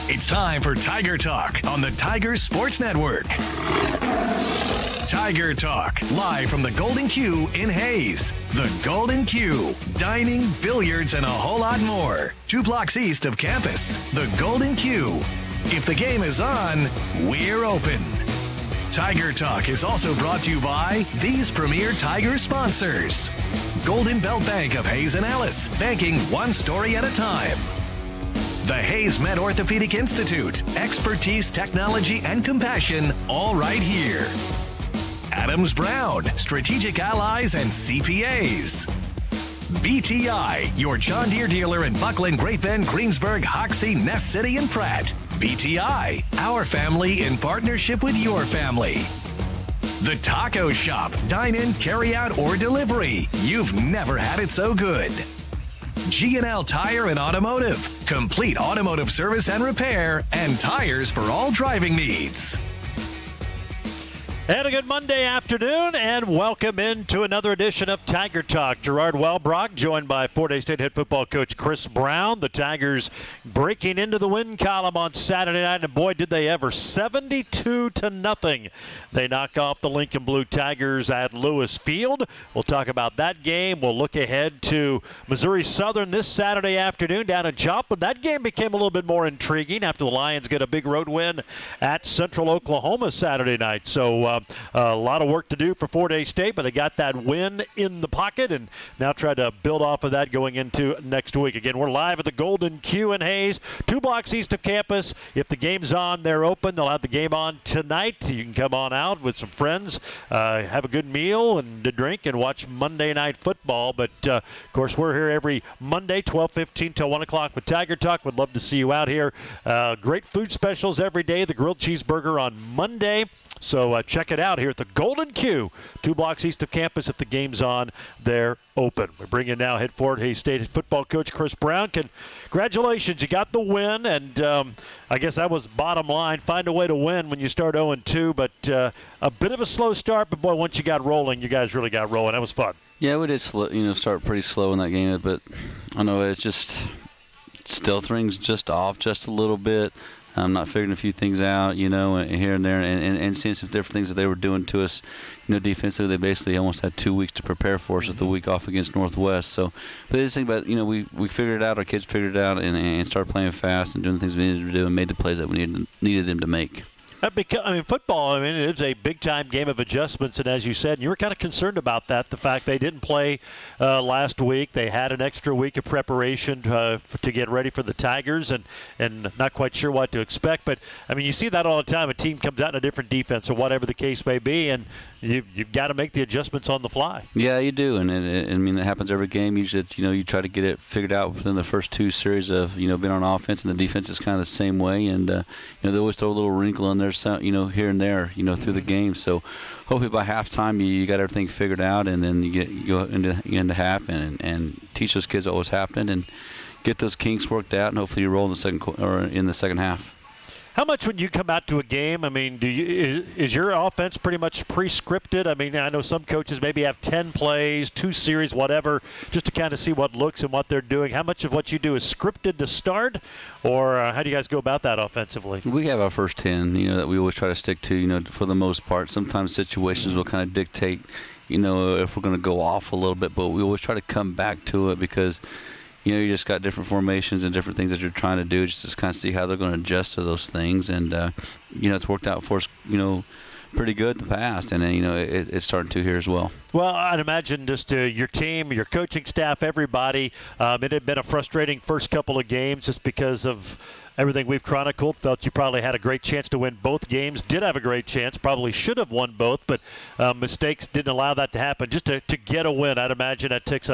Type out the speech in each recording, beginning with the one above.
It's time for Tiger Talk on the Tiger Sports Network. Tiger Talk, live from the Golden Q in Hayes. The Golden Q, dining, billiards, and a whole lot more. 2 blocks east of campus. The Golden Q. If the game is on, we're open. Tiger Talk is also brought to you by these premier Tiger sponsors. Golden Belt Bank of Hayes and Alice, banking one story at a time. The Hayes Med Orthopedic Institute, expertise, technology, and compassion, all right here. Adams Brown, strategic allies and CPAs. BTI, your John Deere dealer in Buckland, Great Bend, Greensburg, Hoxie, Ness City, and Pratt. BTI, our family in partnership with your family. The Taco Shop, dine-in, carry-out, or delivery. You've never had it so good. G&L Tire and Automotive, complete automotive service and repair, and tires for all driving needs. And a good Monday afternoon, and welcome into another edition of Tiger Talk. Gerard Wellbrock, joined by Fort Hays State head football coach Chris Brown. The Tigers breaking into the win column on Saturday night, and boy, did they ever. 72-0. They knock off the Lincoln Blue Tigers at Lewis Field. We'll talk about that game. We'll look ahead to Missouri Southern this Saturday afternoon down in Joplin. That game became a little bit more intriguing after the Lions get a big road win at Central Oklahoma Saturday night. So, a lot of work to do for Fort Hays State, but they got that win in the pocket and now try to build off of that going into next week. Again, we're live at the Golden Q in Hayes, 2 blocks east of campus. If the game's on, they're open. They'll have the game on tonight. You can come on out with some friends, have a good meal and a drink, and watch Monday Night Football. But, of course, we're here every Monday, 12:15 till 1 o'clock with Tiger Talk. Would love to see you out here. Great food specials every day. The grilled cheeseburger on Monday. So check it out here at the Golden Q, 2 blocks east of campus. If the game's on, they're open. We bring in now head Fort Hays State football coach Chris Brown. Congratulations, you got the win, and I guess that was bottom line. Find a way to win when you start 0-2, but a bit of a slow start. But boy, once you got rolling, you guys really got rolling. That was fun. Yeah, we did start pretty slow in that game, but I know it's just still things just off just a little bit. I'm not figuring a few things out, here and there, and seeing some different things that they were doing to us, defensively. They basically almost had 2 weeks to prepare for us with the week off against Northwest. So, but the thing about, we figured it out, our kids figured it out, and started playing fast and doing the things we needed to do and made the plays that we needed them to make. Football, it is a big-time game of adjustments, and as you said, you were kind of concerned about that, the fact they didn't play last week. They had an extra week of preparation to get ready for the Tigers, and not quite sure what to expect. But, you see that all the time. A team comes out in a different defense or whatever the case may be, and you've got to make the adjustments on the fly. Yeah, you do, and it happens every game. Usually it's, you try to get it figured out within the first 2 series of, being on offense, and the defense is kind of the same way, and, they always throw a little wrinkle in there, here and there, through the game. So hopefully by halftime you got everything figured out, and then you go into half and teach those kids what was happening and get those kinks worked out, and hopefully you roll in the second half. How much when you come out to a game, is your offense pretty much pre-scripted? I know some coaches maybe have 10 plays, 2 series, whatever, just to kind of see what looks and what they're doing. How much of what you do is scripted to start, or how do you guys go about that offensively? We have our first 10, that we always try to stick to, for the most part. Sometimes situations will kind of dictate, if we're going to go off a little bit, but we always try to come back to it because – you just got different formations and different things that you're trying to do just to kind of see how they're going to adjust to those things. And, it's worked out for us, pretty good in the past. And, it's starting to here as well. Well, I'd imagine just your team, your coaching staff, everybody, it had been a frustrating first couple of games just because of everything we've chronicled. Felt you probably had a great chance to win both games. Did have a great chance. Probably should have won both, but mistakes didn't allow that to happen. Just to get a win, I'd imagine that takes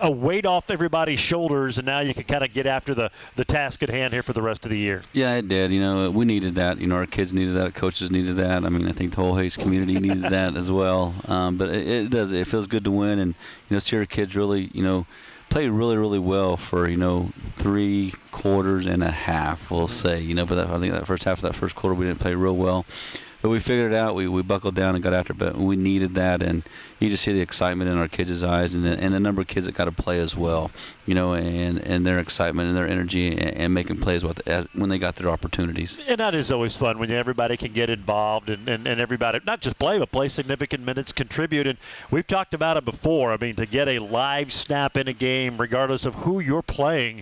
a weight off everybody's shoulders, and now you can kind of get after the task at hand here for the rest of the year. Yeah, it did. We needed that. Our kids needed that. Coaches needed that. I think the whole Hayes community needed that as well. But it does. It feels good to win, and see our kids really, played really, really well for 3 quarters and a half. We'll say, but I think that first half of that first quarter we didn't play real well. But we figured it out. We buckled down and got after it, but we needed that, and you just see the excitement in our kids' eyes, and the number of kids that got to play as well, and their excitement and their energy and making plays when they got their opportunities. And that is always fun when everybody can get involved and everybody not just play, but play significant minutes, contribute. And we've talked about it before. I mean, to get a live snap in a game, regardless of who you're playing,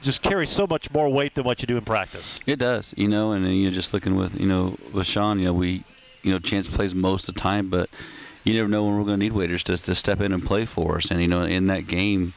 just carries so much more weight than what you do in practice. It does, and then you're just looking with Sean, we, Chance plays most of the time, but you never know when we're going to need waiters to step in and play for us. And, in that game,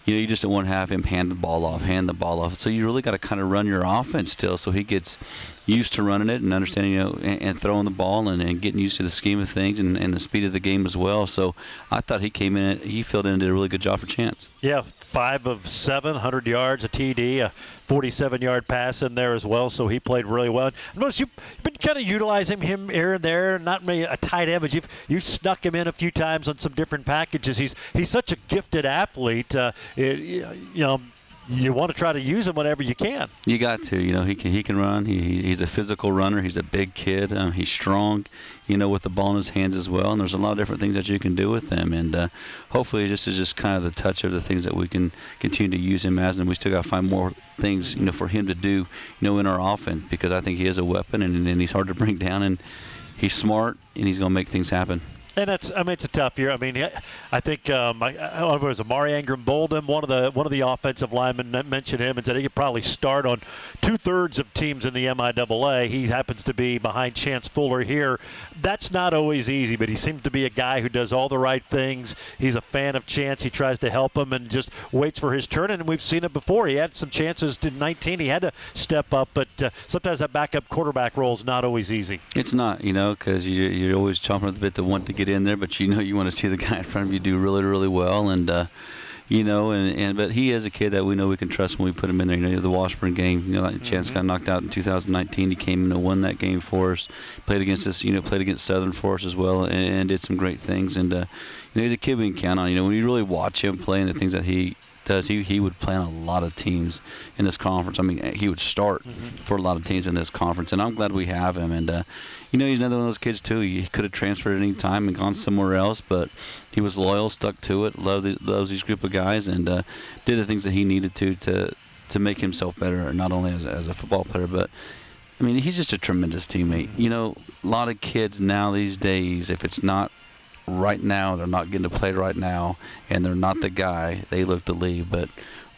you just don't want to have him hand the ball off. So you really got to kind of run your offense still, so he gets used to running it and understanding, and throwing the ball and getting used to the scheme of things and the speed of the game as well. So I thought he came in, he filled in and did a really good job for Chance. Yeah, 5 of 7, 100 yards, a TD, a 47-yard pass in there as well, so he played really well. Notice you've been kind of utilizing him here and there, not really a tight end, but you've snuck him in a few times on some different packages. He's such a gifted athlete. You want to try to use him whenever you can. You got to. He can run. He's a physical runner. He's a big kid. He's strong, with the ball in his hands as well. And there's a lot of different things that you can do with him. And hopefully this is just kind of the touch of the things that we can continue to use him as. And we still got to find more things, for him to do, in our offense, because I think he is a weapon and he's hard to bring down. And he's smart and he's going to make things happen. And it's a tough year. I mean, I think it was Amari Ingram-Bolden, one of the offensive linemen mentioned him and said he could probably start on 2/3 of teams in the MIAA. He happens to be behind Chance Fuller here. That's not always easy, but he seems to be a guy who does all the right things. He's a fan of Chance. He tries to help him and just waits for his turn. And we've seen it before. He had some chances in 19. He had to step up, but sometimes that backup quarterback role is not always easy. It's not, because you're always chomping at the bit to want to get in there, but you want to see the guy in front of you do really, really well, and but he is a kid that we know we can trust when we put him in there. The Washburn game, Chance got knocked out in 2019. He came in and won that game for us. Played against us, played against Southern for us as well, and did some great things. And he's a kid we can count on. When you really watch him play and the things that he does, he would play on a lot of teams in this conference. I mean, he would start for a lot of teams in this conference, and I'm glad we have him. And he's another one of those kids too. He could have transferred at any time and gone somewhere else, but he was loyal, stuck to it, loves these group of guys, and did the things that he needed to make himself better, not only as a football player, but I mean, he's just a tremendous teammate. A lot of kids now these days, if it's not right now, they're not getting to play right now, and they're not the guy, they look to leave. But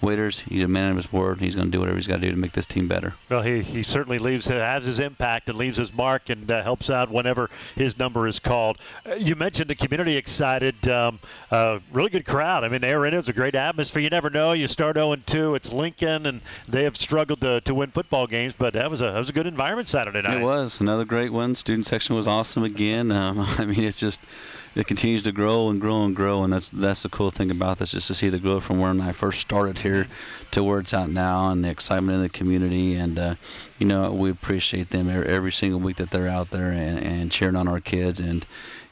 Waiters, he's a man of his word. He's going to do whatever he's got to do to make this team better. Well, he certainly has his impact and leaves his mark and helps out whenever his number is called. You mentioned the community excited. Really good crowd. I mean, Aaron, it's a great atmosphere. You never know. You start 0-2. It's Lincoln, and they have struggled to win football games, but that was a good environment Saturday night. It was. Another great one. Student section was awesome again. I mean, it's just – it continues to grow and grow and grow, and that's the cool thing about this, just to see the growth from when I first started here to where it's out now, and the excitement in the community. And we appreciate them every single week that they're out there and cheering on our kids. And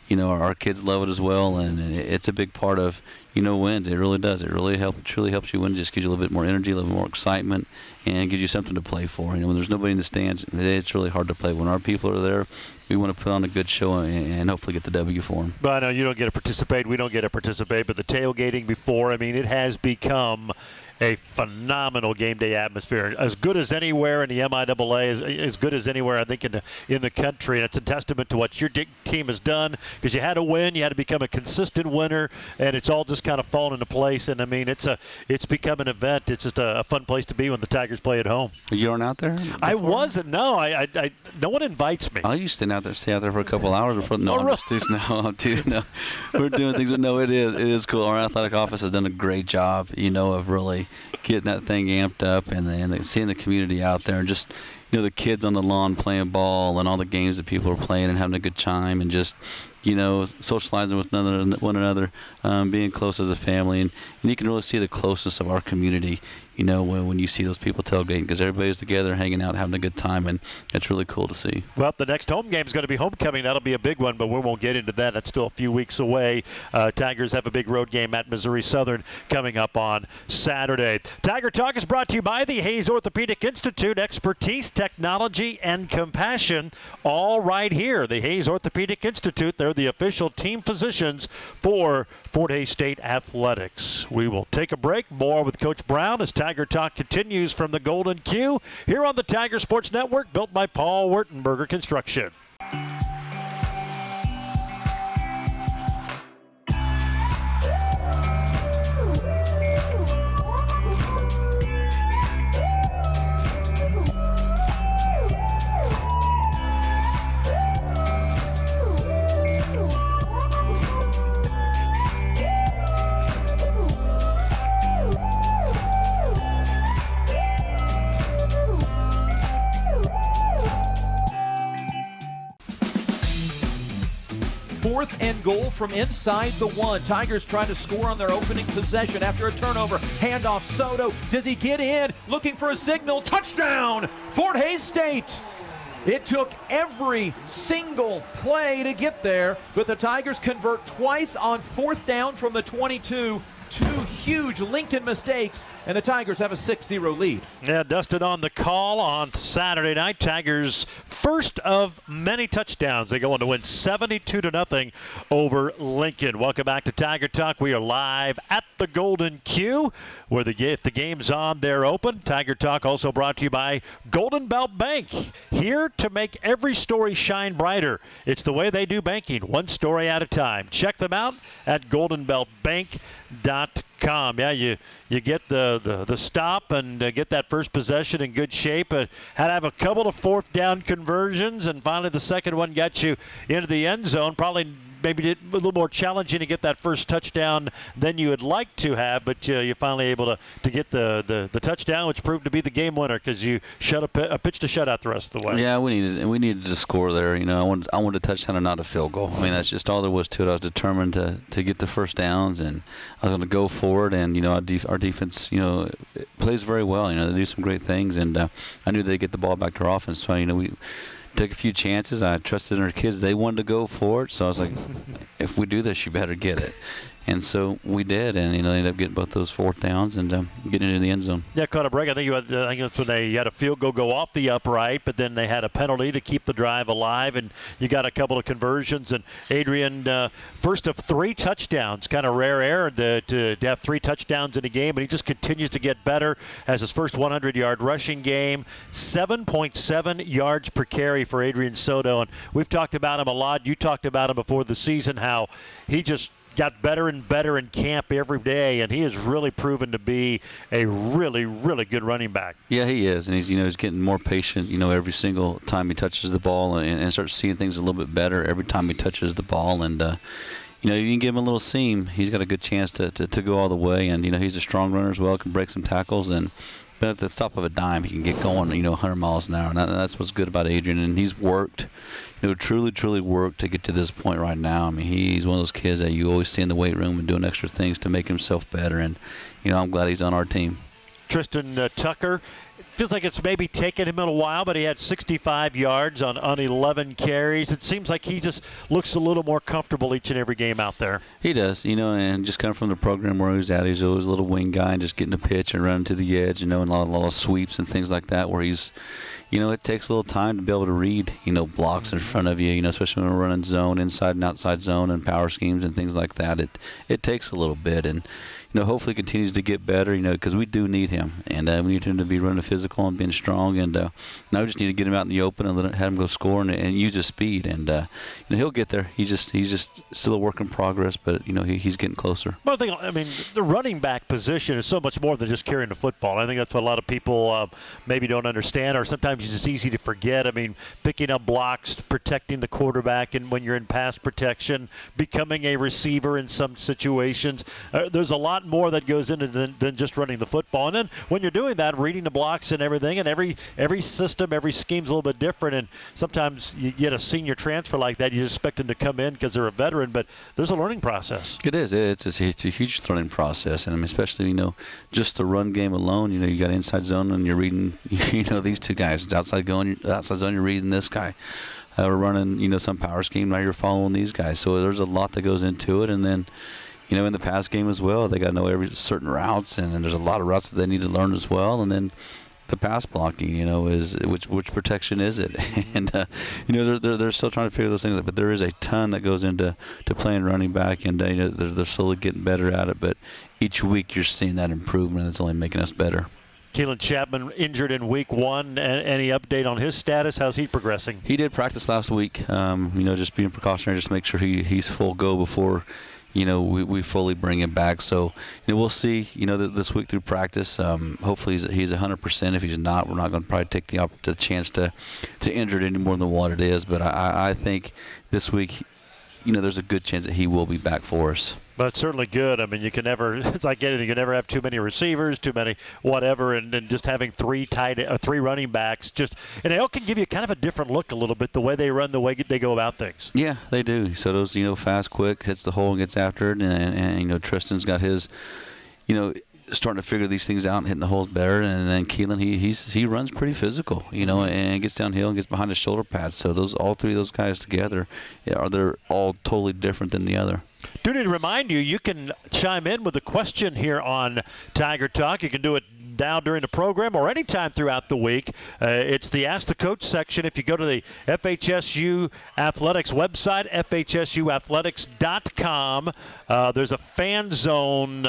our kids love it as well, and it's a big part of wins. It really does. It really truly helps you win. It just gives you a little bit more energy, a little more excitement, and gives you something to play for. When there's nobody in the stands, it's really hard to play. When our people are there, we want to put on a good show and hopefully get the W for them. But I know you don't get to participate. We don't get to participate. But the tailgating before, I mean, it has become a phenomenal game day atmosphere, as good as anywhere in the MIAA, as good as anywhere I think in the country. And it's a testament to what your team has done, because you had to win, you had to become a consistent winner, and it's all just kind of fallen into place. And I mean, it's become an event. It's just a fun place to be when the Tigers play at home. You aren't out there? Before? I wasn't. No, I no one invites me. I used to stay out there for a couple hours before. No, I'm just teasing. No, we're doing things, but no, it is cool. Our athletic office has done a great job, of really getting that thing amped up and seeing the community out there, and just the kids on the lawn playing ball and all the games that people are playing and having a good time, and just socializing with one another, being close as a family, and you can really see the closeness of our community. When you see those people tailgating, because everybody's together, hanging out, having a good time, and it's really cool to see. Well, the next home game is going to be homecoming. That'll be a big one, but we won't get into that. That's still a few weeks away. Tigers have a big road game at Missouri Southern coming up on Saturday. Tiger Talk is brought to you by the Hayes Orthopedic Institute. Expertise, technology, and compassion, all right here. The Hayes Orthopedic Institute, they're the official team physicians for Fort Hays State Athletics. We will take a break. More with Coach Brown as Tiger Talk continues from the Golden Q here on the Tiger Sports Network, built by Paul Wertenberger Construction. Fourth and goal from inside the 1. Tigers trying to score on their opening possession after a turnover. Handoff, Soto. Does he get in? Looking for a signal. Touchdown, Fort Hays State. It took every single play to get there, but the Tigers convert twice on 4th down from the 22. 2 huge Lincoln mistakes, and the Tigers have a 6-0 lead. Yeah, Dustin on the call on Saturday night. Tigers first of many touchdowns. They go on to win 72-0 over Lincoln. Welcome back to Tiger Talk. We are live at the Golden Q, where if the game's on, they're open. Tiger Talk also brought to you by Golden Belt Bank, here to make every story shine brighter. It's the way they do banking, one story at a time. Check them out at goldenbeltbank.com. Yeah, you get the stop and get that first possession in good shape. Had to have a couple of 4th down conversions, and finally the second one got you into the end zone. Probably maybe a little more challenging to get that first touchdown than you would like to have, but you're finally able to get the touchdown, which proved to be the game winner because you pitched a shutout the rest of the way. Yeah, we needed to score there. I wanted a touchdown and not a field goal. I mean, that's just all there was to it. I was determined to get the first downs, and I was going to go for it. And our defense, plays very well. They do some great things, and I knew they'd get the ball back to our offense. So we took a few chances. I trusted in our kids. They wanted to go for it. So I was like, if we do this, you better get it. And so we did, and they ended up getting both those 4th downs and getting into the end zone. Yeah, caught a break. I think that's when they had a field goal go off the upright, but then they had a penalty to keep the drive alive, and you got a couple of conversions. And Adrian, first of 3 touchdowns, kind of rare air to have 3 touchdowns in a game, and he just continues to get better. Has his first 100-yard rushing game, 7.7 yards per carry for Adrian Soto, and we've talked about him a lot. You talked about him before the season, how he just got better and better in camp every day, and he has really proven to be a really, really good running back. Yeah, he is, and he's getting more patient, every single time he touches the ball, and starts seeing things a little bit better every time he touches the ball. And you can give him a little seam, he's got a good chance to go all the way. And he's a strong runner as well, can break some tackles, and but at the stop of a dime, he can get going, 100 miles an hour. And that's what's good about Adrian. And he's worked, truly worked to get to this point right now. I mean, he's one of those kids that you always see in the weight room and doing extra things to make himself better. And, I'm glad he's on our team. Tristan Tucker. Feels like it's maybe taken him a while, but he had 65 yards on 11 carries. It seems like he just looks a little more comfortable each and every game out there. He does, and just coming from the program where he was at, he's always a little wing guy and just getting a pitch and running to the edge, and a lot of sweeps and things like that where he's, it takes a little time to be able to read, blocks in front of you, especially when we're running zone, inside and outside zone and power schemes and things like that. It takes a little bit, and hopefully continues to get better, because we do need him, and we need him to be running physical and being strong, and now we just need to get him out in the open and have him go score and use his speed, and he'll get there. He's just still a work in progress, but he's getting closer. Well, the running back position is so much more than just carrying the football. I think that's what a lot of people maybe don't understand, or sometimes it's just easy to forget. Picking up blocks, protecting the quarterback, and when you're in pass protection, becoming a receiver in some situations, there's a lot lot more that goes into than just running the football. And then when you're doing that, reading the blocks and everything, and every system, every scheme's a little bit different. And sometimes you get a senior transfer like that, you expect them to come in because they're a veteran, but there's a learning process. It is. It's a huge learning process, and I mean, especially just the run game alone. You got inside zone, and you're reading these two guys. It's outside zone, you're reading this guy. We're running some power scheme. Now you're following these guys. So there's a lot that goes into it, and then in the pass game as well, they got to know every certain routes, and there's a lot of routes that they need to learn as well, and then the pass blocking, is which protection is it? And they're still trying to figure those things out. But there is a ton that goes into playing running back, and they're slowly getting better at it. But each week you're seeing that improvement. It's only making us better. Keelan Chapman injured in week 1. Any update on his status? How's he progressing? He did practice last week. Just being precautionary, just to make sure he's full go before we fully bring him back. So we'll see this week through practice. Hopefully he's 100%. If he's not, we're not going to probably take the chance to injure it any more than what it is. But I think this week there's a good chance that he will be back for us. But it's certainly good. I mean, it's like anything. You can never have too many receivers, too many whatever, and just having three running backs, and it all can give you kind of a different look a little bit, the way they run, the way they go about things. Yeah, they do. So those, fast, quick, hits the hole and gets after it, and Tristan's got his, starting to figure these things out and hitting the holes better, and then Keelan, he runs pretty physical, and gets downhill and gets behind his shoulder pads. So all three of those guys together, they're all totally different than the other. Do need to remind you, you can chime in with a question here on Tiger Talk. You can do it now during the program or anytime throughout the week. It's the Ask the Coach section. If you go to the FHSU Athletics website, FHSUathletics.com, there's a fan zone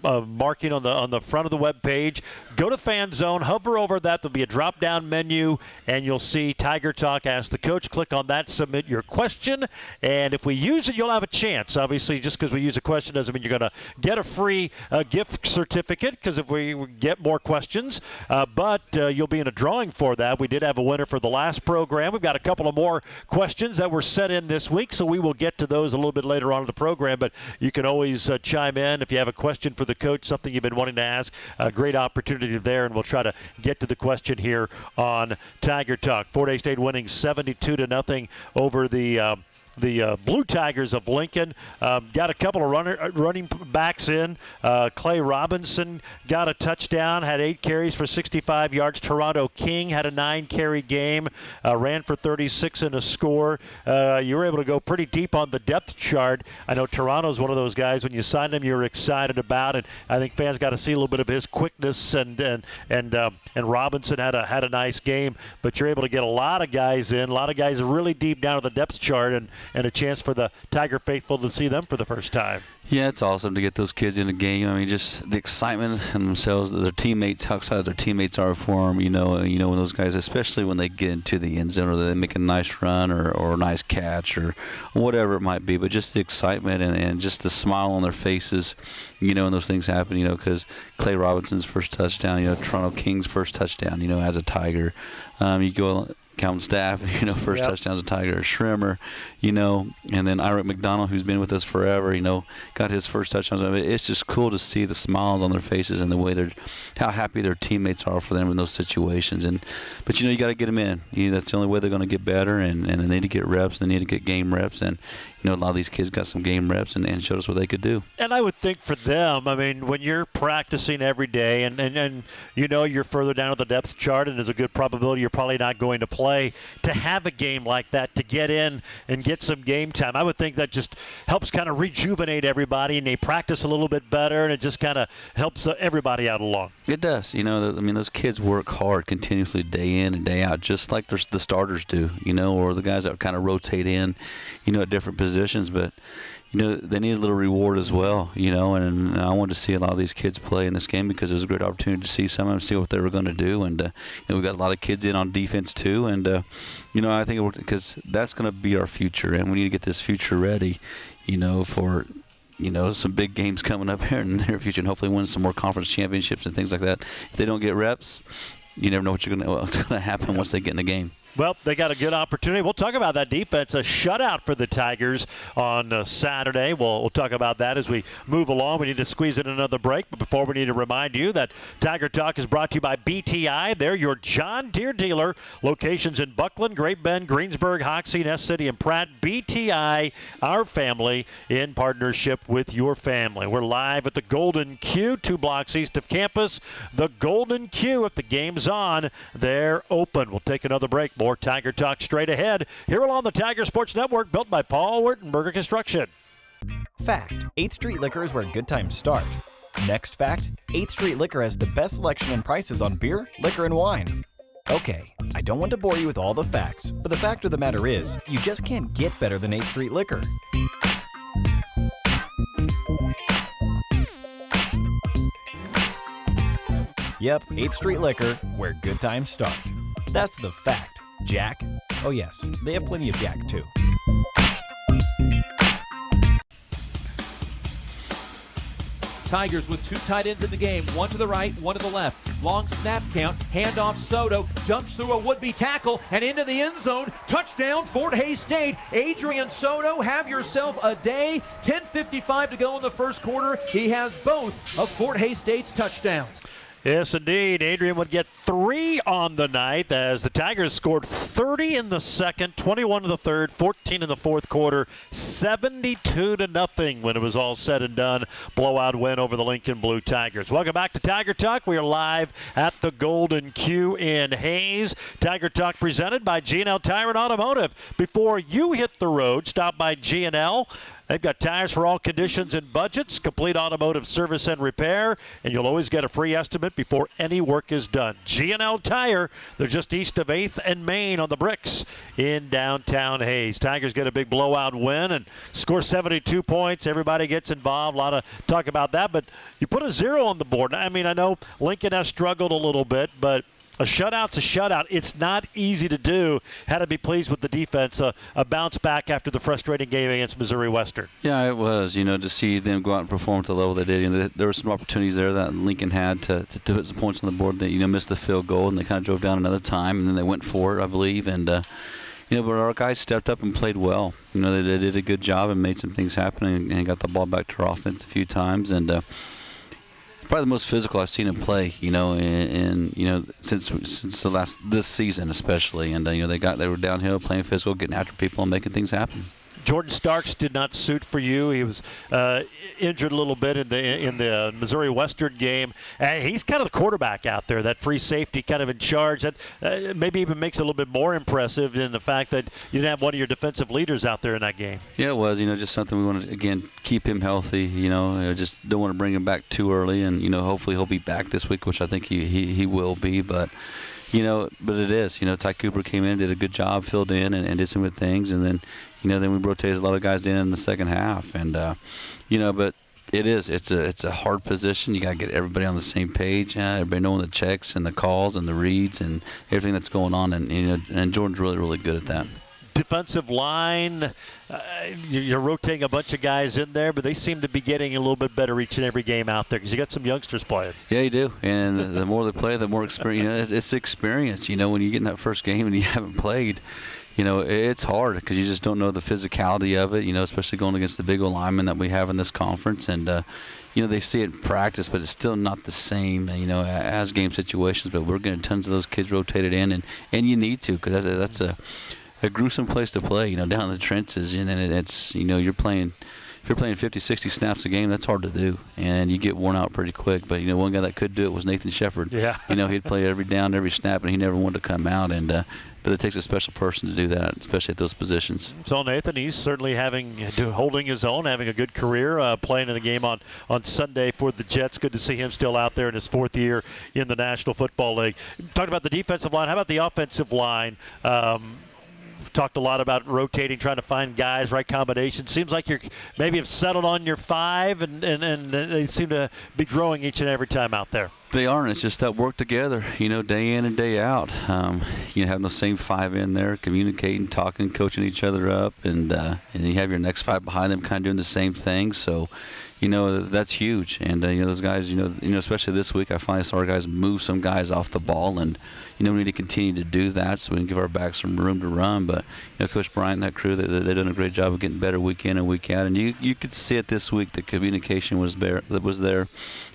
marking on the front of the web page. Go to Fan Zone, hover over that. There'll be a drop-down menu, and you'll see Tiger Talk Ask the Coach. Click on that, submit your question, and if we use it, you'll have a chance. Obviously, just because we use a question doesn't mean you're going to get a free gift certificate, because if we get more questions, but you'll be in a drawing for that. We did have a winner for the last program. We've got a couple of more questions that were set in this week, so we will get to those a little bit later on in the program, but you can always chime in if you have a question for the coach, something you've been wanting to ask. A great opportunity there, and we'll try to get to the question here on Tiger Talk. Fort Hays State winning 72-0 over the Blue Tigers of Lincoln. Got a couple of running backs in. Clay Robinson got a touchdown, had 8 carries for 65 yards. Toronto King had a 9-carry game, ran for 36 and a score. You were able to go pretty deep on the depth chart. I know Toronto's one of those guys, when you signed him, you were excited about it. I think fans got to see a little bit of his quickness, and Robinson had a nice game. But you're able to get a lot of guys in, a lot of guys really deep down to the depth chart, and a chance for the Tiger faithful to see them for the first time. Yeah, it's awesome to get those kids in the game. I mean, just the excitement in themselves, their teammates, how excited their teammates are for them. When those guys, especially when they get into the end zone, or they make a nice run or a nice catch or whatever it might be. But just the excitement and just the smile on their faces, when those things happen. Because Clay Robinson's first touchdown, Toronto King's first touchdown, as a Tiger. You go. Calvin Staff, first touchdown as a Tiger. Schrimmer, and then Ira McDonald, who's been with us forever, got his first touchdown. I mean, it's just cool to see the smiles on their faces and the way how happy their teammates are for them in those situations. But you got to get them in. That's the only way they're going to get better, and they need to get reps. They need to get game reps, and a lot of these kids got some game reps and showed us what they could do. And I would think for them, I mean, when you're practicing every day and you're further down the depth chart and there's a good probability you're probably not going to play, to have a game like that, to get in and get some game time, I would think that just helps kind of rejuvenate everybody, and they practice a little bit better, and it just kind of helps everybody out along. It does. Those kids work hard continuously day in and day out, just like the starters do, or the guys that kind of rotate in, at different positions. But, they need a little reward as well, and I wanted to see a lot of these kids play in this game because it was a great opportunity to see some of them, see what they were going to do. And, we've got a lot of kids in on defense too. And, I think it worked because that's going to be our future, and we need to get this future ready, for some big games coming up here in the near future, and hopefully win some more conference championships and things like that. If they don't get reps, you never know what's going to happen once they get in the game. Well, they got a good opportunity. We'll talk about that defense. A shutout for the Tigers on Saturday. We'll talk about that as we move along. We need to squeeze in another break. But before, we need to remind you that Tiger Talk is brought to you by BTI. They're your John Deere dealer. Locations in Buckland, Great Bend, Greensburg, Hoxie, Ness City, and Pratt. BTI, our family, in partnership with your family. We're live at the Golden Q, 2 blocks east of campus. The Golden Q, if the game's on, they're open. We'll take another break. More Tiger Talk straight ahead here along the Tiger Sports Network, built by Paul Wertenberger Construction. Fact: 8th Street Liquor is where good times start. Next fact: 8th Street Liquor has the best selection and prices on beer, liquor, and wine. Okay, I don't want to bore you with all the facts, but the fact of the matter is, you just can't get better than 8th Street Liquor. Yep, 8th Street Liquor, where good times start. That's the fact. Jack? Oh yes, they have plenty of Jack too. Tigers with 2 tight ends in the game, one to the right, one to the left. Long snap count, handoff Soto, dumps through a would-be tackle and into the end zone. Touchdown, Fort Hays State. Adrian Soto, have yourself a day. 10:55 to go in the first quarter. He has both of Fort Hays State's touchdowns. Yes, indeed. Adrian would get 3 on the night as the Tigers scored 30 in the second, 21 in the third, 14 in the fourth quarter, 72-0 when it was all said and done. Blowout win over the Lincoln Blue Tigers. Welcome back to Tiger Talk. We are live at the Golden Q in Hays. Tiger Talk presented by G&L Tire and Automotive. Before you hit the road, stop by G&L. They've got tires for all conditions and budgets, complete automotive service and repair, and you'll always get a free estimate before any work is done. G&L Tire, they're just east of 8th and Main on the bricks in downtown Hays. Tigers get a big blowout win and score 72 points. Everybody gets involved. A lot of talk about that, but you put a 0 on the board. I mean, I know Lincoln has struggled a little bit, but a shutout's a shutout. It's not easy to do. Had to be pleased with the defense. A bounce back after the frustrating game against Missouri Western. Yeah, it was. To see them go out and perform at the level they did. There were some opportunities there that Lincoln had to put some points on the board. They missed the field goal, and they kind of drove down another time, and then they went for it, I believe. And but our guys stepped up and played well. They did a good job and made some things happen and got the ball back to our offense a few times. And probably the most physical I've seen him play, since this season especially. And they were downhill playing physical, getting after people and making things happen. Jordan Starks did not suit for you. He was injured a little bit in the Missouri Western game. He's kind of the quarterback out there, that free safety kind of in charge. That maybe even makes it a little bit more impressive in the fact that you didn't have one of your defensive leaders out there in that game. Yeah, it was. Just something we want to, again, keep him healthy. Just don't want to bring him back too early. And, hopefully he'll be back this week, which I think he will be. But it is. Ty Cooper came in, did a good job, filled in, and did some good things. And then, then we rotated a lot of guys in the second half. And, but it is. It's a hard position. You got to get everybody on the same page. Everybody knowing the checks and the calls and the reads and everything that's going on. And Jordan's really, really good at that. Defensive line, you're rotating a bunch of guys in there, but they seem to be getting a little bit better each and every game out there because you got some youngsters playing. Yeah, you do. And the more they play, the more experience. It's experience. When you get in that first game and you haven't played, it's hard because you just don't know the physicality of it, especially going against the big old linemen that we have in this conference. And, they see it in practice, but it's still not the same, as game situations. But we're getting tons of those kids rotated in, and you need to because that's a gruesome place to play, down in the trenches. And it's, you're playing – if you're playing 50, 60 snaps a game, that's hard to do, and you get worn out pretty quick. But, one guy that could do it was Nathan Shepard. Yeah. He'd play every down, every snap, and he never wanted to come out. And but it takes a special person to do that, especially at those positions. So Nathan, he's certainly holding his own, having a good career, playing in a game on Sunday for the Jets. Good to see him still out there in his 4th year in the National Football League. Talking about the defensive line, how about the offensive line? We've talked a lot about rotating, trying to find guys, right combination. Seems like you're maybe have settled on your 5, and they seem to be growing each and every time out there. They aren't. It's just that work together, day in and day out. Having those same 5 in there, communicating, talking, coaching each other up, and you have your next 5 behind them kind of doing the same thing. So, that's huge. And, those guys, especially this week, I finally saw our guys move some guys off the ball. And, we need to continue to do that so we can give our backs some room to run. But, Coach Bryant and that crew, they've done a great job of getting better week in and week out. And you could see it this week. The communication was there.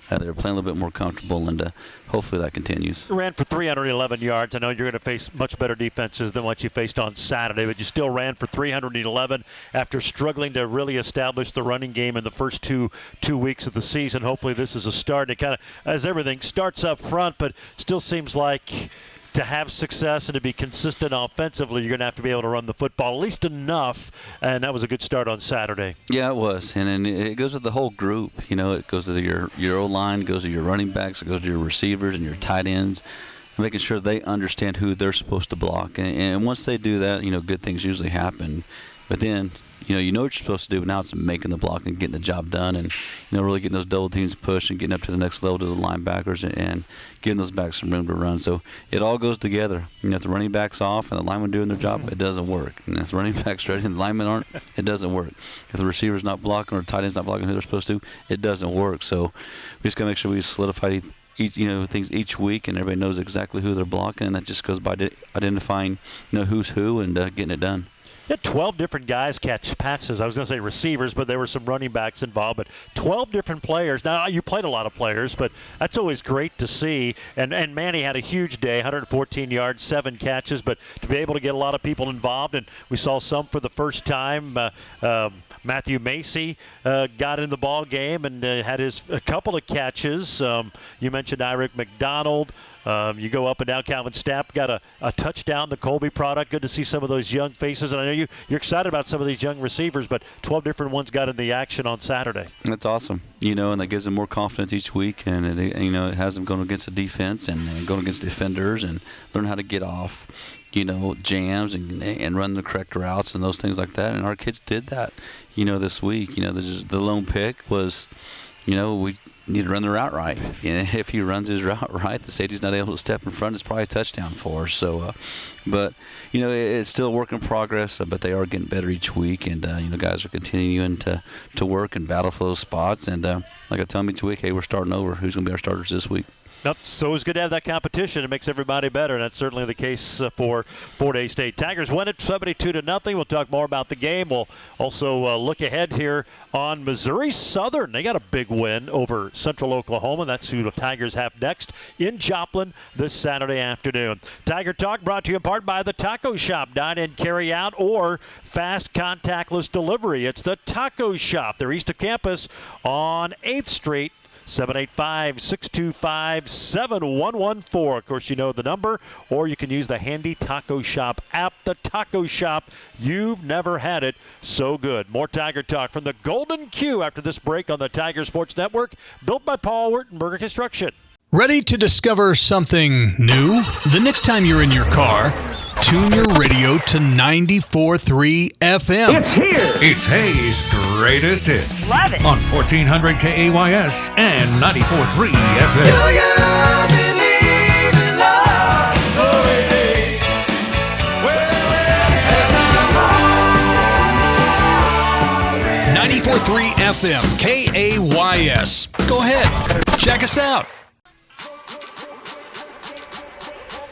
They were playing a little bit more comfortable, and hopefully that continues. Ran for 311 yards. I know you're going to face much better defenses than what you faced on Saturday, but you still ran for 311 after struggling to really establish the running game in the first two weeks of the season. Hopefully this is a start. It kind of, as everything, starts up front, but still seems like to have success and to be consistent offensively, you're going to have to be able to run the football at least enough, and that was a good start on Saturday. Yeah, it was, and it goes with the whole group. It goes to your O-line, goes to your running backs, it goes to your receivers and your tight ends, making sure they understand who they're supposed to block. And once they do that, good things usually happen. But then, you know what you're supposed to do, but now it's making the block and getting the job done, and really getting those double teams pushed and getting up to the next level to the linebackers and giving those backs some room to run. So it all goes together. If the running back's off and the linemen doing their job, it doesn't work. And if the running back's ready and the linemen aren't, it doesn't work. If the receiver's not blocking or the tight end's not blocking who they're supposed to, it doesn't work. So we just got to make sure we solidify things each week, and everybody knows exactly who they're blocking, and that just goes by identifying who's who and getting it done. You had 12 different guys catch passes. I was going to say receivers, but there were some running backs involved. But 12 different players. Now, you played a lot of players, but that's always great to see. And Manny had a huge day, 114 yards, 7 catches. But to be able to get a lot of people involved, and we saw some for the first time. Matthew Macy got in the ball game and had a couple of catches. You mentioned Irick McDonald. You go up and down. Calvin Stapp got a touchdown, the Colby product. Good to see some of those young faces. And I know you're excited about some of these young receivers, but 12 different ones got in the action on Saturday. That's awesome. And that gives them more confidence each week. And, it has them going against the defense and going against defenders and learn how to get off, jams and run the correct routes and those things like that. And our kids did that, this week. The lone pick was, we need to run the route right. If he runs his route right, the safety's not able to step in front. It's probably a touchdown for us. So, but it's still a work in progress. But they are getting better each week, and guys are continuing to work and battle for those spots. And like I tell them each week, hey, we're starting over. Who's going to be our starters this week? So it's good to have that competition. It makes everybody better, and that's certainly the case for Fort Hays State. Tigers win it 72-0. We'll talk more about the game. We'll also look ahead here on Missouri Southern. They got a big win over Central Oklahoma. That's who the Tigers have next in Joplin this Saturday afternoon. Tiger Talk brought to you in part by the Taco Shop. Dine in, carry out, or fast contactless delivery. It's the Taco Shop. They're east of campus on 8th Street. 785-625-7114. Of course, you know the number, or you can use the handy Taco Shop app. The Taco Shop, you've never had it so good. More Tiger Talk from the Golden Q after this break on the Tiger Sports Network, built by Paul Wertenberger Construction. Ready to discover something new? The next time you're in your car, tune your radio to 94.3 FM. It's here! It's Hayes' greatest hits. Love it! On 1400 KAYS and 94.3 FM. Do you believe in love? Story. Well, 94.3 FM, KAYS. Go ahead, check us out.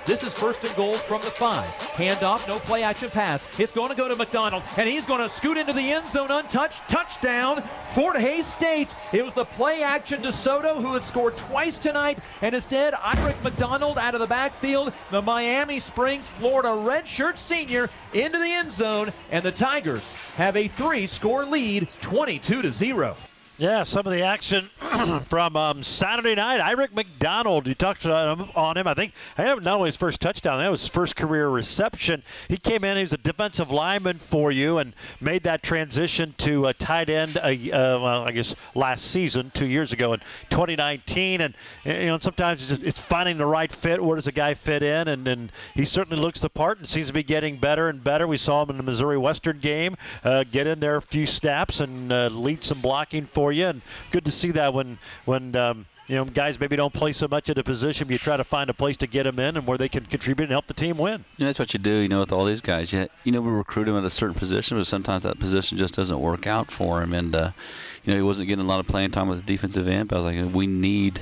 This is first and goal from the 5. Handoff, no play action pass. It's going to go to McDonald, and he's going to scoot into the end zone untouched. Touchdown, Fort Hays State. It was the play action DeSoto, who had scored twice tonight, and instead, Irick McDonald out of the backfield. The Miami Springs, Florida redshirt senior into the end zone, and the Tigers have a 3-score lead, 22-0. Yeah, some of the action from Saturday night. Irick McDonald, you talked on him. I think not only his first touchdown, that was his first career reception. He came in, he was a defensive lineman for you and made that transition to a tight end, I guess last season, 2 years ago in 2019. And sometimes it's finding the right fit. Where does a guy fit in? And he certainly looks the part and seems to be getting better and better. We saw him in the Missouri Western game, get in there a few snaps and lead some blocking for you, and good to see that when guys maybe don't play so much at a position, but you try to find a place to get them in and where they can contribute and help the team win. Yeah, that's what you do, with all these guys. We recruit them at a certain position, but sometimes that position just doesn't work out for him. And, he wasn't getting a lot of playing time with the defensive end, but I was like, we need,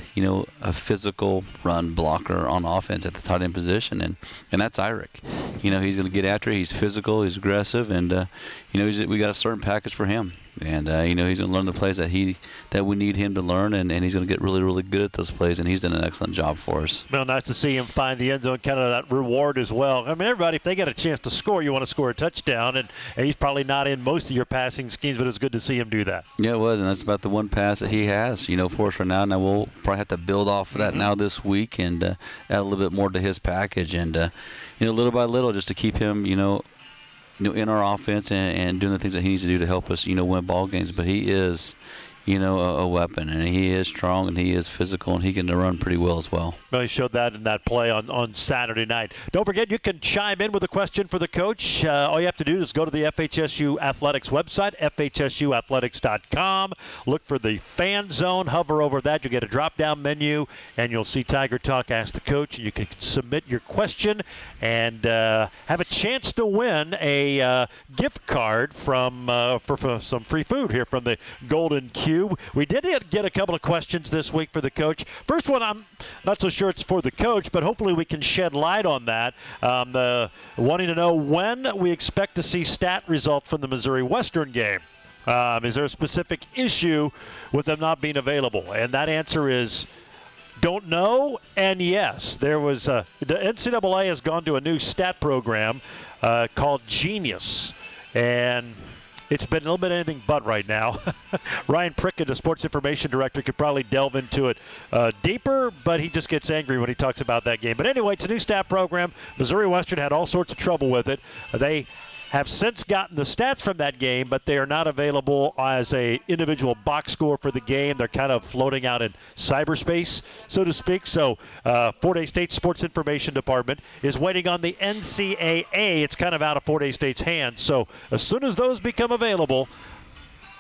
a physical run blocker on offense at the tight end position, and that's Irick. He's going to get after it. He's physical, he's aggressive, and, we got a certain package for him. And, he's going to learn the plays that we need him to learn, and he's going to get really, really good at those plays, and he's done an excellent job for us. Well, nice to see him find the end zone, kind of that reward as well. I mean, everybody, if they get a chance to score, you want to score a touchdown, and he's probably not in most of your passing schemes, but it's good to see him do that. Yeah, it was, and that's about the one pass that he has, for us right now. Now we'll probably have to build off of that now this week and add a little bit more to his package, and, little by little just to keep him, in our offense and doing the things that he needs to do to help us, win ball games. But he is, a weapon, and he is strong, and he is physical, and he can run pretty well as well. Well, he showed that in that play on Saturday night. Don't forget, you can chime in with a question for the coach. All you have to do is go to the FHSU Athletics website, FHSUathletics.com. Look for the fan zone. Hover over that. You'll get a drop-down menu, and you'll see Tiger Talk Ask the Coach. And you can submit your question and have a chance to win a gift card from for some free food here from the Golden Cube. We did get a couple of questions this week for the coach. First one, I'm not so sure it's for the coach, but hopefully we can shed light on that. Wanting to know when we expect to see stat results from the Missouri Western game. Is there a specific issue with them not being available? And that answer is don't know and yes. There was the NCAA has gone to a new stat program called Genius, and it's been a little bit anything but right now. Ryan Prickett, the sports information director, could probably delve into it deeper, but he just gets angry when he talks about that game. But anyway, it's a new stat program. Missouri Western had all sorts of trouble with it. They have since gotten the stats from that game, but they are not available as a individual box score for the game. They're kind of floating out in cyberspace, so to speak. So Fort Hays State Sports Information Department is waiting on the NCAA. It's kind of out of Fort Hays State's hands. So as soon as those become available,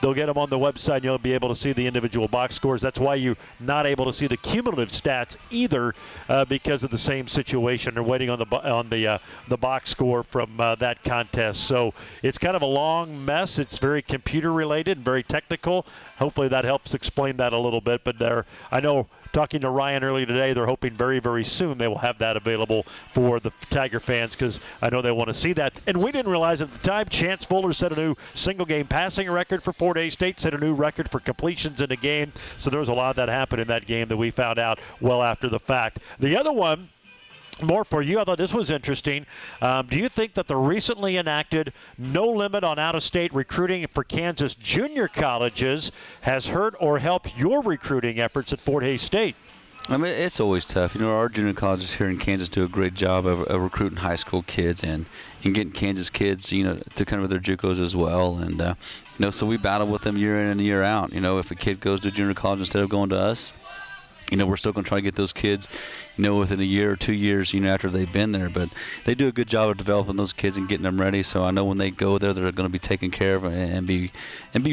they'll get them on the website, and you'll be able to see the individual box scores. That's why you're not able to see the cumulative stats either, because of the same situation. They're waiting on the box score from that contest. So it's kind of a long mess. It's very computer related and very technical. Hopefully that helps explain that a little bit. But I know, talking to Ryan earlier today, they're hoping very, very soon they will have that available for the Tiger fans, because I know they want to see that. And we didn't realize at the time, Chance Fuller set a new single-game passing record for Fort Hays State, set a new record for completions in a game. So there was a lot that happened in that game that we found out well after the fact. The other one, more for you, I thought this was interesting. Do you think that the recently enacted no limit on out-of-state recruiting for Kansas junior colleges has hurt or helped your recruiting efforts at Fort Hays State? I mean, it's always tough. Our junior colleges here in Kansas do a great job of recruiting high school kids and getting Kansas kids, to come with their JUCOs as well. And, so we battle with them year in and year out. If a kid goes to junior college instead of going to us, we're still going to try to get those kids, within a year or 2 years, after they've been there. But they do a good job of developing those kids and getting them ready. So I know when they go there, they're going to be taken care of and be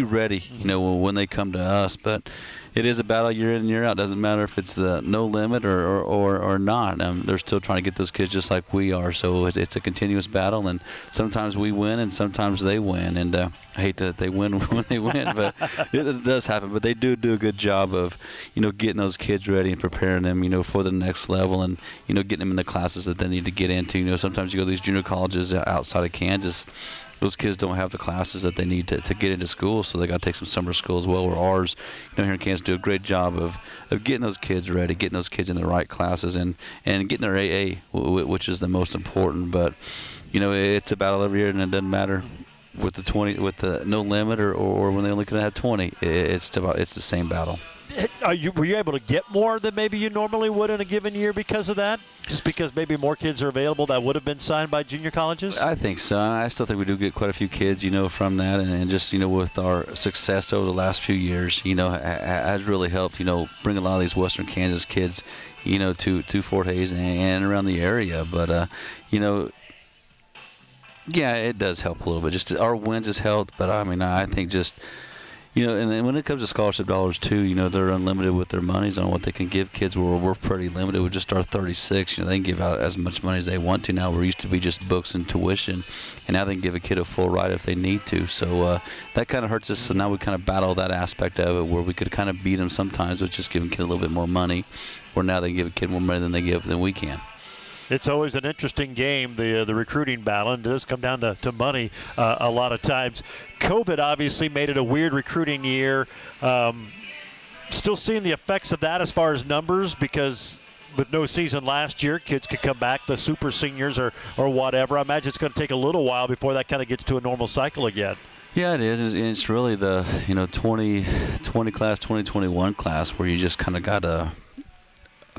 ready, when they come to us. But it is a battle year in and year out. Doesn't matter if it's the no limit or not. They're still trying to get those kids just like we are. So it's a continuous battle, and sometimes we win and sometimes they win. And I hate that they win when they win, but it does happen. But they do a good job of, getting those kids ready and preparing them, for the next level, and, getting them in the classes that they need to get into. Sometimes you go to these junior colleges outside of Kansas, those kids don't have the classes that they need to get into school, so they got to take some summer school as well. Where ours, here in Kansas, do a great job of getting those kids ready, getting those kids in the right classes, and getting their AA, which is the most important. But it's a battle every year, and it doesn't matter with the no limit or when they only can have 20. It's the same battle. Were you able to get more than maybe you normally would in a given year because of that? Just because maybe more kids are available that would have been signed by junior colleges? I think so. I still think we do get quite a few kids, from that. And just, with our success over the last few years, has really helped, bring a lot of these Western Kansas kids, to Fort Hays and around the area. But, yeah, it does help a little bit. Just our wins has helped. But, I think just – And then when it comes to scholarship dollars too, they're unlimited with their monies on what they can give kids. We're pretty limited with just our 36. They can give out as much money as they want to now. We're used to be just books and tuition, and now they can give a kid a full ride if they need to. So that kind of hurts us. So now we kind of battle that aspect of it, where we could kind of beat them sometimes with just giving a kid a little bit more money, where now they give a kid more money than we can. It's always an interesting game, the recruiting battle, and it does come down to money a lot of times. COVID obviously made it a weird recruiting year. Still seeing the effects of that as far as numbers, because with no season last year, kids could come back, the super seniors or whatever. I imagine it's going to take a little while before that kind of gets to a normal cycle again. Yeah, it is. It's really the 2020 class, 2021 class where you just kind of got a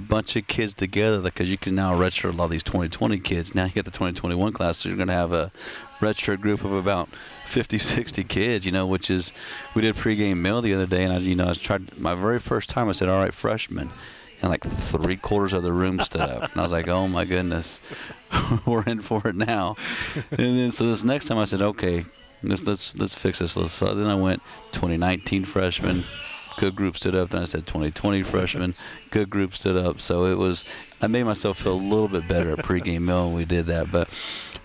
bunch of kids together, because you can now redshirt a lot of these 2020 kids. Now you get the 2021 class, so you're going to have a redshirt group of about 50, 60 kids, which is, we did pregame meal the other day, and I tried my very first time. I said, all right, freshmen, and like 3/4 of the room stood up, and I was like, oh my goodness, we're in for it now. And then so this next time I said, okay, let's fix this. So then I went 2019 freshmen. Good group stood up. Then I said 2020 freshmen. Good group stood up. So I made myself feel a little bit better at pregame meal when we did that. But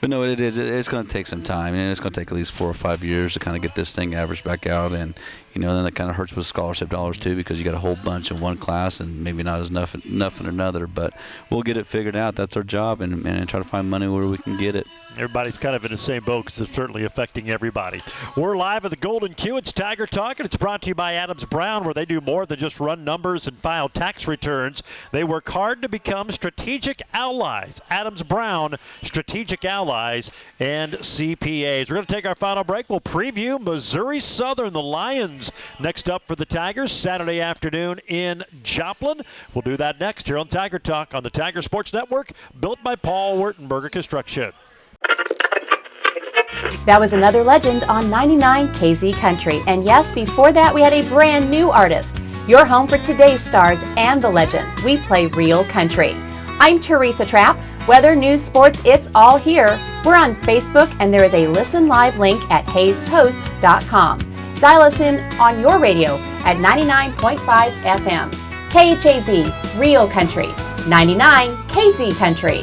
no, it's going to take some time, and it's going to take at least 4 or 5 years to kind of get this thing averaged back out. And then it kind of hurts with scholarship dollars too, because you got a whole bunch in one class and maybe not as enough in another. But we'll get it figured out. That's our job, and try to find money where we can get it. Everybody's kind of in the same boat, because it's certainly affecting everybody. We're live at the Golden Q. It's Tiger Talk, and it's brought to you by Adams Brown, where they do more than just run numbers and file tax returns. They work hard to become strategic allies. Adams Brown, strategic allies, and CPAs. We're going to take our final break. We'll preview Missouri Southern, the Lions, next up for the Tigers, Saturday afternoon in Joplin. We'll do that next here on Tiger Talk on the Tiger Sports Network, built by Paul Wertenberger Construction. That was another legend on 99 KZ Country. And yes, before that we had a brand new artist. Your home for today's stars and the legends. We play real country. I'm Teresa Trapp. Weather, news, sports, it's all here. We're on Facebook, and there is a listen live link at hayespost.com. Dial us in on your radio at 99.5 FM. KHAZ, real country. 99 KZ Country.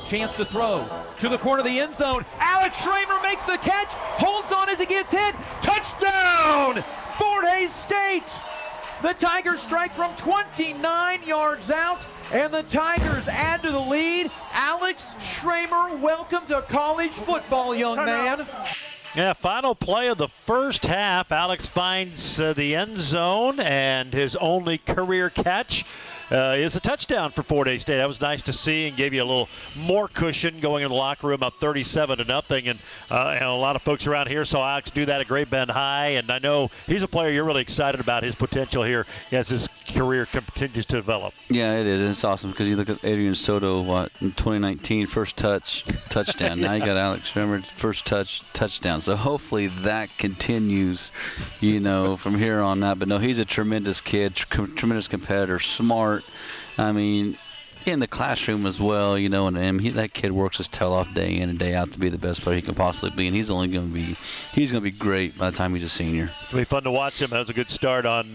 Chance to throw to the corner of the end zone. Alex Schramer makes the catch, holds on as he gets hit. Touchdown, Fort Hays State. The Tigers strike from 29 yards out, and the Tigers add to the lead. Alex Schramer, welcome to college football, young man. Yeah, final play of the first half. Alex finds the end zone, and his only career catch is a touchdown for Fort Hays State. That was nice to see, and gave you a little more cushion going in the locker room up 37-0. And a lot of folks around here saw Alex do that at Great Bend High, and I know he's a player you're really excited about his potential here as his career continues to develop. Yeah, it is. It's awesome, because you look at Adrian Soto, in 2019, first touchdown. Now you got Alex Schremer, first touchdown. So hopefully that continues, from here on out. But no, he's a tremendous kid, tremendous competitor, smart. I mean, in the classroom as well, and that kid works his tail off day in and day out to be the best player he can possibly be, and he's going to be great by the time he's a senior. It's going to be fun to watch him. That was a good start on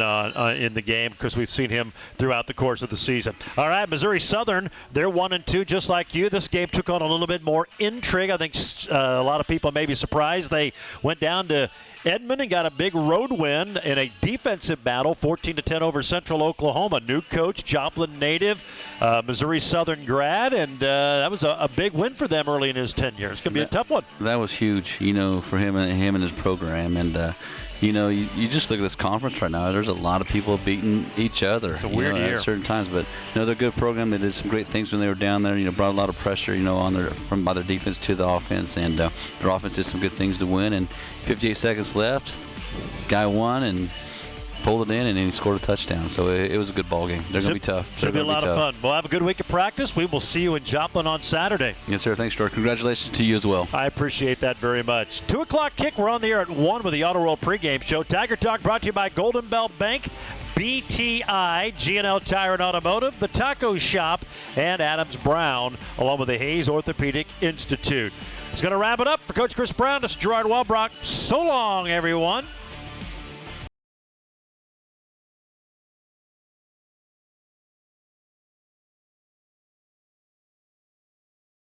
in the game, because we've seen him throughout the course of the season. All right, Missouri Southern, they're 1-2, just like you. This game took on a little bit more intrigue. I think a lot of people may be surprised. They went down to Edmond and got a big road win in a defensive battle, 14-10 over Central Oklahoma. New coach, Joplin native, Missouri Southern grad, and that was a big win for them early in his tenure. It's going to be a tough one. That was huge, for him and his program. And you just look at this conference right now. There's a lot of people beating each other. It's a weird year at certain times, but they're a good program. They did some great things when they were down there. Brought a lot of pressure, by their defense to the offense, and their offense did some good things to win. And 58 seconds left, guy won and pulled it in, and then he scored a touchdown. So it was a good ball game. They're going to be tough. Should be a lot of fun. We'll have a good week of practice. We will see you in Joplin on Saturday. Yes, sir. Thanks, George. Congratulations to you as well. I appreciate that very much. 2 o'clock kick. We're on the air at 1 with the Auto World pregame show. Tiger Talk brought to you by Golden Belt Bank, BTI, G&L Tire and Automotive, the Taco Shop, and Adams Brown, along with the Hayes Orthopedic Institute. It's going to wrap it up for Coach Chris Brown. This is Gerard Wellbrock. So long, everyone.